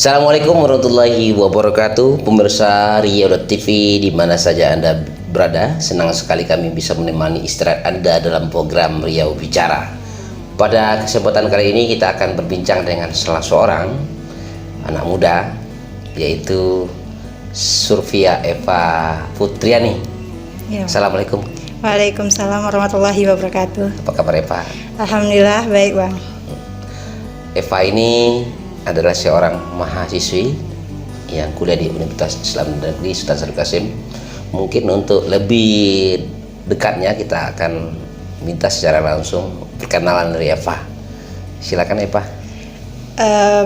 Assalamualaikum warahmatullahi wabarakatuh. Pemirsa Riau.tv di mana saja Anda berada, senang sekali kami bisa menemani istirahat Anda dalam program Riau Bicara. Pada kesempatan kali ini kita akan berbincang dengan salah seorang anak muda, yaitu Survia Eva Putriani. Ya. Assalamualaikum. Waalaikumsalam warahmatullahi wabarakatuh. Apa kabar Eva? Alhamdulillah baik Bang. Eva ini adalah seorang mahasiswi yang kuliah di Universitas Islam Negeri Sultan Syarif Qasim. Mungkin untuk lebih dekatnya kita akan minta secara langsung perkenalan dari Eva. Silakan Eva.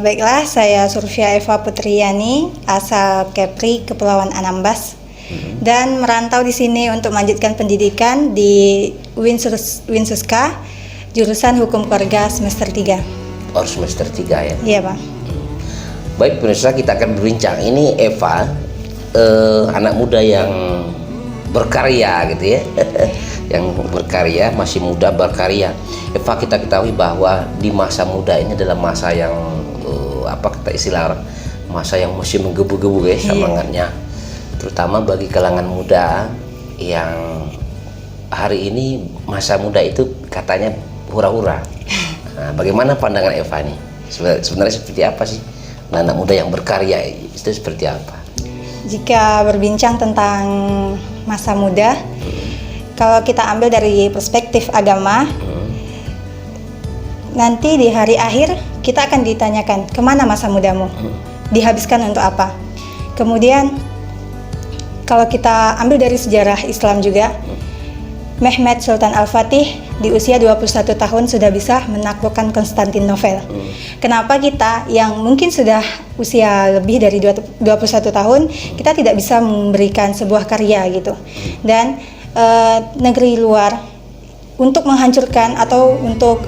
Baiklah, saya Survia Eva Putriani, asal Kepri, Kepulauan Anambas, dan merantau di sini untuk melanjutkan pendidikan di Winsuska, jurusan Hukum Keluarga semester 3. Semester 3 ya? Iya Bang. Baik pemirsa, kita akan berbincang. Ini Eva, anak muda yang berkarya gitu ya. Yang berkarya, masih muda berkarya. Eva, kita ketahui bahwa di masa muda ini adalah masa yang apa kata istilah, masa yang masih menggebu-gebu ya semangatnya. Terutama bagi kalangan muda yang hari ini masa muda itu katanya hura-hura. Nah, bagaimana pandangan Eva nih? Sebenarnya seperti apa sih anak muda yang berkarya itu seperti apa? Jika berbincang tentang masa muda, kalau kita ambil dari perspektif agama, nanti di hari akhir kita akan ditanyakan kemana masa mudamu, dihabiskan untuk apa. Kemudian kalau kita ambil dari sejarah Islam juga, Mehmed Sultan Al-Fatih di usia 21 tahun sudah bisa menaklukkan Konstantinopel. Kenapa kita yang mungkin sudah usia lebih dari 21 tahun, kita tidak bisa memberikan sebuah karya gitu. Dan negeri luar untuk menghancurkan atau untuk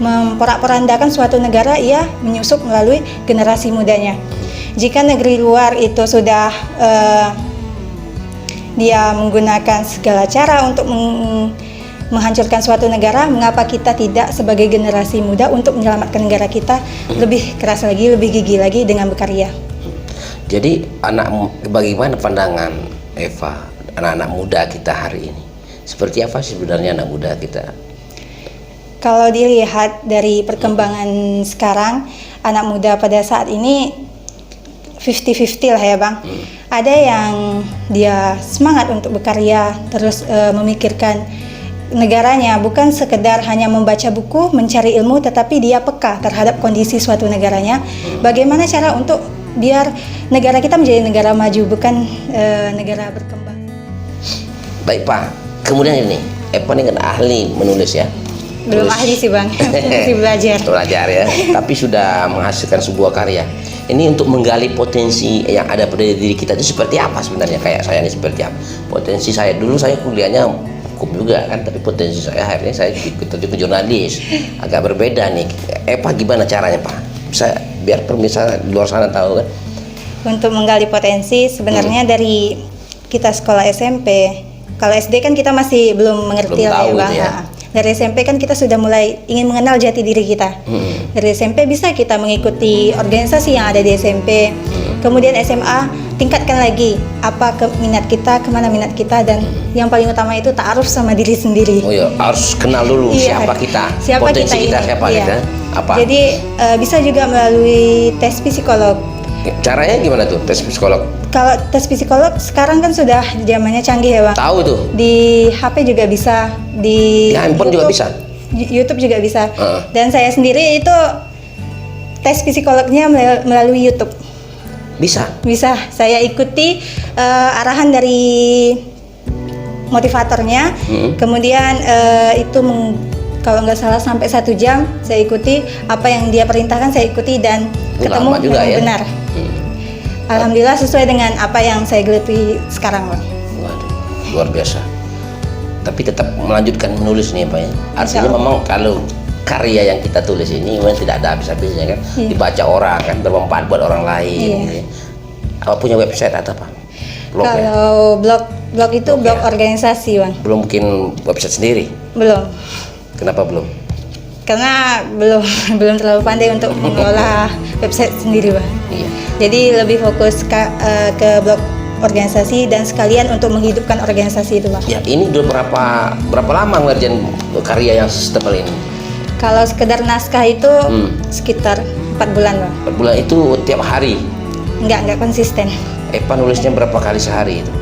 memporak-porandakan suatu negara, ia menyusup melalui generasi mudanya. Jika negeri luar itu sudah dia menggunakan segala cara untuk menghancurkan suatu negara, mengapa kita tidak sebagai generasi muda untuk menyelamatkan negara kita lebih keras lagi, lebih gigih lagi dengan berkarya. Jadi bagaimana pandangan Eva, anak-anak muda kita hari ini? Seperti apa sih sebenarnya anak muda kita? Kalau dilihat dari perkembangan sekarang, anak muda pada saat ini 50-50 lah ya Bang. Ada yang dia semangat untuk berkarya, terus memikirkan negaranya, bukan sekedar hanya membaca buku, mencari ilmu, tetapi dia peka terhadap kondisi suatu negaranya. Bagaimana cara untuk biar negara kita menjadi negara maju, bukan negara berkembang. Baik Pak, kemudian ini Eva ini kan ahli menulis ya? Belum ahli sih Bang, masih belajar. Belajar ya, tapi sudah menghasilkan sebuah karya. Ini untuk menggali potensi yang ada pada diri kita itu seperti apa sebenarnya? Kayak saya ini seperti apa? Potensi saya dulu, saya kuliahnya hukum juga kan, tapi potensi saya akhirnya saya ikut jurnalis. Agak berbeda nih. Eva gimana caranya Pak? Bisa biar pemirsa di luar sana tahu kan? Untuk menggali potensi sebenarnya dari kita sekolah SMP. Kalau SD kan kita masih belum mengerti lah ya Bang. Gitu ya? Dari SMP kan kita sudah mulai ingin mengenal jati diri kita. Dari SMP bisa kita mengikuti organisasi yang ada di SMP. Kemudian SMA tingkatkan lagi apa minat kita, kemana minat kita, dan yang paling utama itu ta'aruf sama diri sendiri. Oh iya, harus kenal dulu siapa kita, potensi kita siapa kita. Apa? Jadi bisa juga melalui tes psikolog. Caranya gimana tuh tes psikolog? Kalau tes psikolog sekarang kan sudah zamannya canggih ya Bang. Tahu tuh. Di HP juga bisa, di handphone juga bisa. YouTube juga bisa. Dan saya sendiri itu tes psikolognya melalui YouTube. Bisa. Bisa. Saya ikuti arahan dari motivatornya. Kemudian itu kalau nggak salah sampai 1 jam saya ikuti apa yang dia perintahkan, saya ikuti dan ketemu juga ya? Benar. Alhamdulillah sesuai dengan apa yang saya geluti sekarang Bang. Waduh, luar biasa. Tapi tetap melanjutkan menulis nih Pak ya. Artinya memang kalau karya yang kita tulis ini memang tidak ada habis-habisnya kan. Dibaca orang kan, bermanfaat buat orang lain. Gitu. Apa punya website atau apa? Blog kalau ya? blog itu blog organisasi Bang. Belum bikin website sendiri? Belum. Kenapa belum? karena belum belum terlalu pandai untuk mengelola website sendiri, Bang. Iya. Jadi lebih fokus ke blog organisasi dan sekalian untuk menghidupkan organisasi itu, Bang. Ya, ini udah berapa lama ngerjain karya yang setebal ini? Kalau sekedar naskah itu sekitar 4 bulan, Bang. 4 bulan itu tiap hari. Enggak konsisten. Eva nulisnya berapa kali sehari itu?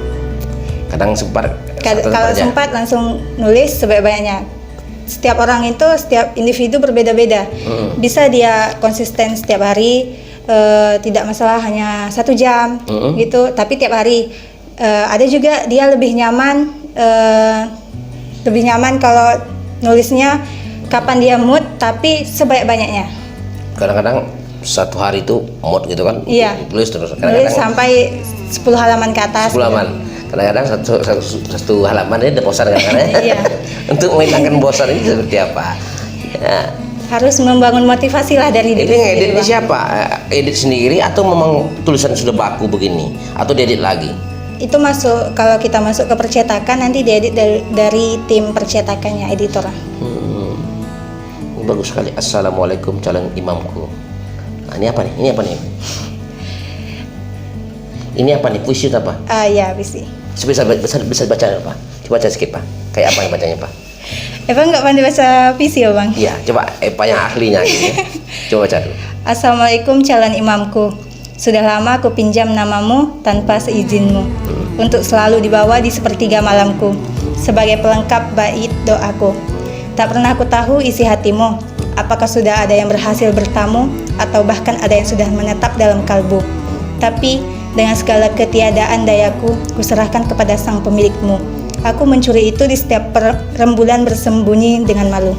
Kadang sempat. Kalau sempat langsung nulis sebanyak-banyaknya. Setiap orang itu, setiap individu berbeda-beda. Bisa dia konsisten setiap hari, tidak masalah hanya 1 jam gitu, tapi tiap hari. Ada juga dia lebih nyaman kalau nulisnya kapan dia mood, tapi sebanyak-banyaknya. Kadang-kadang 1 hari itu mood gitu kan? Iya. Tulis terus. Nulis sampai 10 halaman ke atas. 10 halaman. Kadang-kadang satu halaman ini udah bosan kan? Iya. Untuk menghilangkan bosan ini seperti apa? Ya. Harus membangun motivasi lah dari Ini diri sendiri, ngeditnya Bang. siapa? Edit sendiri atau memang tulisan sudah baku begini? Atau diedit lagi? Itu kalau kita masuk ke percetakan nanti diedit dari tim percetakannya, editor. Ini bagus sekali. Assalamualaikum calon imamku. Nah, ini apa nih? Ini apa nih? Puisi atau apa? Ya, bisa. Bisa baca apa? Coba baca sedikit, Pak. Kayak apa yang bacanya, Pak? Eva nggak pandai baca puisi ya, Bang? Iya, coba Eva yang ahlinya gitu ya. Coba baca dulu. Assalamualaikum calon imamku. Sudah lama aku pinjam namamu tanpa seizinmu untuk selalu dibawa di sepertiga malamku sebagai pelengkap bait doaku. Tak pernah aku tahu isi hatimu. Apakah sudah ada yang berhasil bertamu atau bahkan ada yang sudah menetap dalam kalbu. Tapi dengan segala ketiadaan dayaku, kuserahkan kepada sang pemilikmu. Aku mencuri itu di setiap rembulan bersembunyi dengan malu.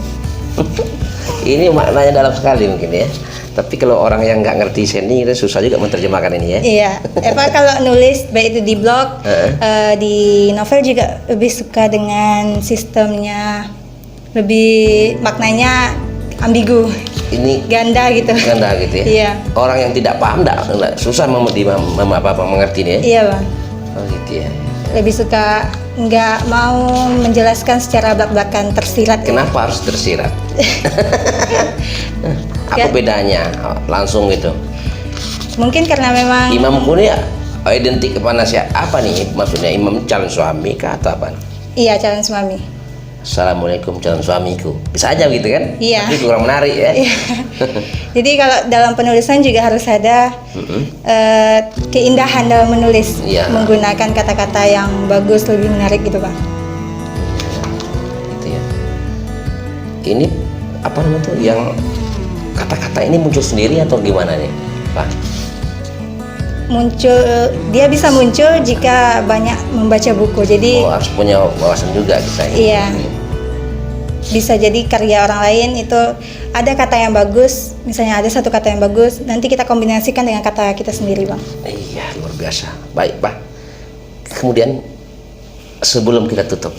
Ini maknanya dalam sekali mungkin ya. Tapi kalau orang yang nggak ngerti seni itu susah juga menerjemahkan ini ya. Iya, Eva kalau nulis baik itu di blog, di novel juga lebih suka dengan sistemnya, lebih maknanya ambigu. Ini Ganda gitu. Ganda gitu ya. Iya. Orang yang tidak paham enggak susah mengerti ya. Iya, Bang. Oh gitu ya. Lebih suka nggak mau menjelaskan secara belak-belakan, tersirat. Kenapa harus tersirat? Apa bedanya? Langsung gitu. Mungkin karena memang Imamku ini identik kepada siapa? Apa nih maksudnya? Imam calon suami kah atau apa? iya calon suami. Assalamualaikum calon suamiku. Bisa aja gitu kan? Iya. Tapi kurang menarik ya. Iya. Jadi kalau dalam penulisan juga harus ada keindahan dalam menulis, Iya. menggunakan kata-kata yang bagus, lebih menarik gitu, Bang. Gitu ya. Ini apa namanya tuh yang kata-kata ini muncul sendiri atau gimana nih, Pak? Dia bisa muncul jika banyak membaca buku. Jadi Harus punya wawasan juga kita ini. iya. Bisa jadi karya orang lain itu ada kata yang bagus, misalnya ada satu kata yang bagus, nanti kita kombinasikan dengan kata kita sendiri, Bang. Iya, luar biasa. Baik, Pak. Kemudian sebelum kita tutup,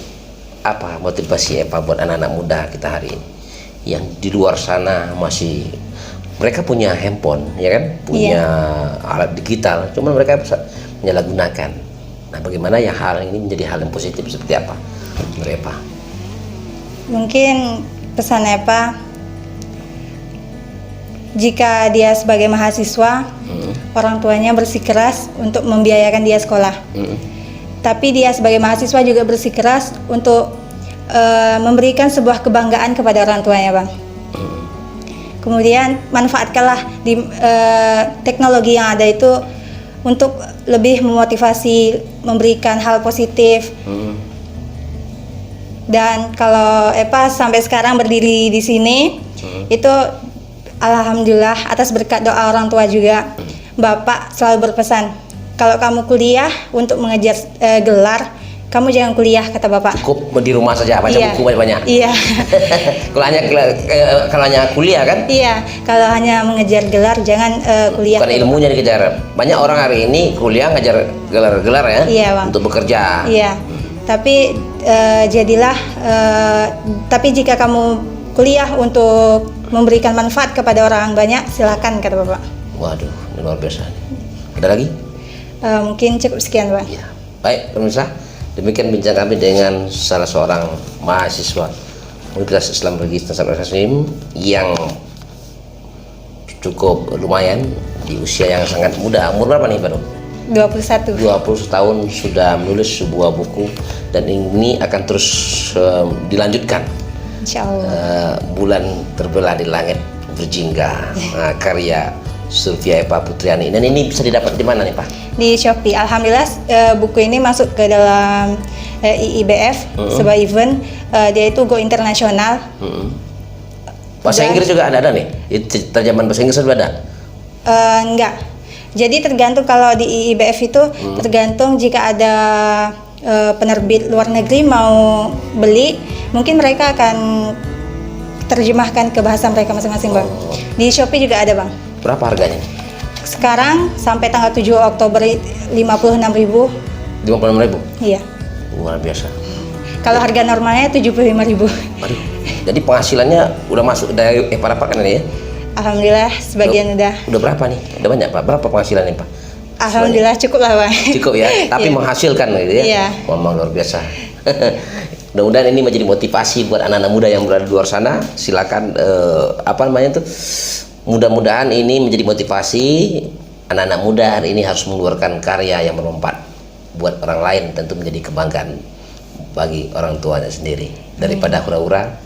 apa motivasi Eva buat anak-anak muda kita hari ini yang di luar sana masih mereka punya handphone, ya kan, punya alat digital, cuman mereka bisa menyalahgunakan. Nah, bagaimana ya hal ini menjadi hal yang positif seperti apa, menurut Eva? Mungkin pesan Eva, jika dia sebagai mahasiswa, orang tuanya bersikeras untuk membiayakan dia sekolah. Tapi dia sebagai mahasiswa juga bersikeras untuk memberikan sebuah kebanggaan kepada orang tuanya, Bang. Kemudian manfaatkanlah di teknologi yang ada itu untuk lebih memotivasi, memberikan hal positif. Dan kalau Eva sampai sekarang berdiri di sini, itu alhamdulillah atas berkat doa orang tua juga. Bapak selalu berpesan, kalau kamu kuliah untuk mengejar gelar, kamu jangan kuliah, kata Bapak. Cukup di rumah saja, baca buku banyak-banyak. Iya. Kalau hanya kuliah kan? Iya, kalau hanya mengejar gelar jangan kuliah. Bukan ilmunya dikejar. Banyak orang hari ini kuliah ngejar gelar-gelar ya, Iya, Bang. untuk bekerja. Iya. Tapi tapi jika kamu kuliah untuk memberikan manfaat kepada orang banyak, silakan, kata Bapak. Waduh, ini luar biasa. Ada lagi? Mungkin cukup sekian, Bang. Ya. Baik, pemirsa, demikian bincang kami dengan salah seorang mahasiswa Universitas Islam Register Muslim yang cukup lumayan di usia yang sangat muda. Umur berapa nih Pak Dok? 21. 20 tahun sudah menulis sebuah buku dan ini akan terus dilanjutkan. Insya Allah. Bulan terbelah di langit berjingga, karya Sylvia Eva Putriani. Dan ini bisa didapat di mana nih Pak? Di Shopee. Alhamdulillah buku ini masuk ke dalam IIBF sebuah event. Dia itu go internasional. Bahasa Inggris juga ada nih? Terjemahan bahasa Inggris juga ada? Enggak. Jadi tergantung kalau di IIBF itu tergantung jika ada penerbit luar negeri mau beli, mungkin mereka akan terjemahkan ke bahasa mereka masing-masing Bang. Di Shopee juga ada Bang. Berapa harganya? Sekarang sampai tanggal 7 Oktober 56.000. 56.000? Iya. Luar biasa. Kalau harga normalnya 75.000. Aduh. Jadi penghasilannya udah masuk dari para kan ini ya? Alhamdulillah sebagian udah. Udah berapa nih? Udah banyak Pak? Berapa penghasilannya Pak? Alhamdulillah cukup lah Bang. Cukup ya, tapi Iya. menghasilkan gitu ya? Iya. Memang luar biasa. Mudah-mudahan ini menjadi motivasi buat anak-anak muda yang berada di luar sana. Silakan mudah-mudahan ini menjadi motivasi anak-anak muda hari ini harus mengeluarkan karya yang bermanfaat buat orang lain, tentu menjadi kebanggaan bagi orang tuanya sendiri. Daripada hura-hura,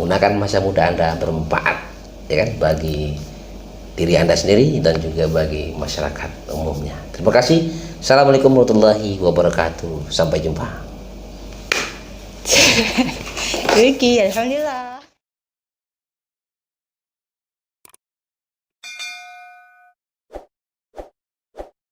gunakan masa muda Anda bermanfaat, ya kan, bagi diri Anda sendiri dan juga bagi masyarakat umumnya. Terima kasih. Assalamualaikum warahmatullahi wabarakatuh. Sampai jumpa. Alhamdulillah.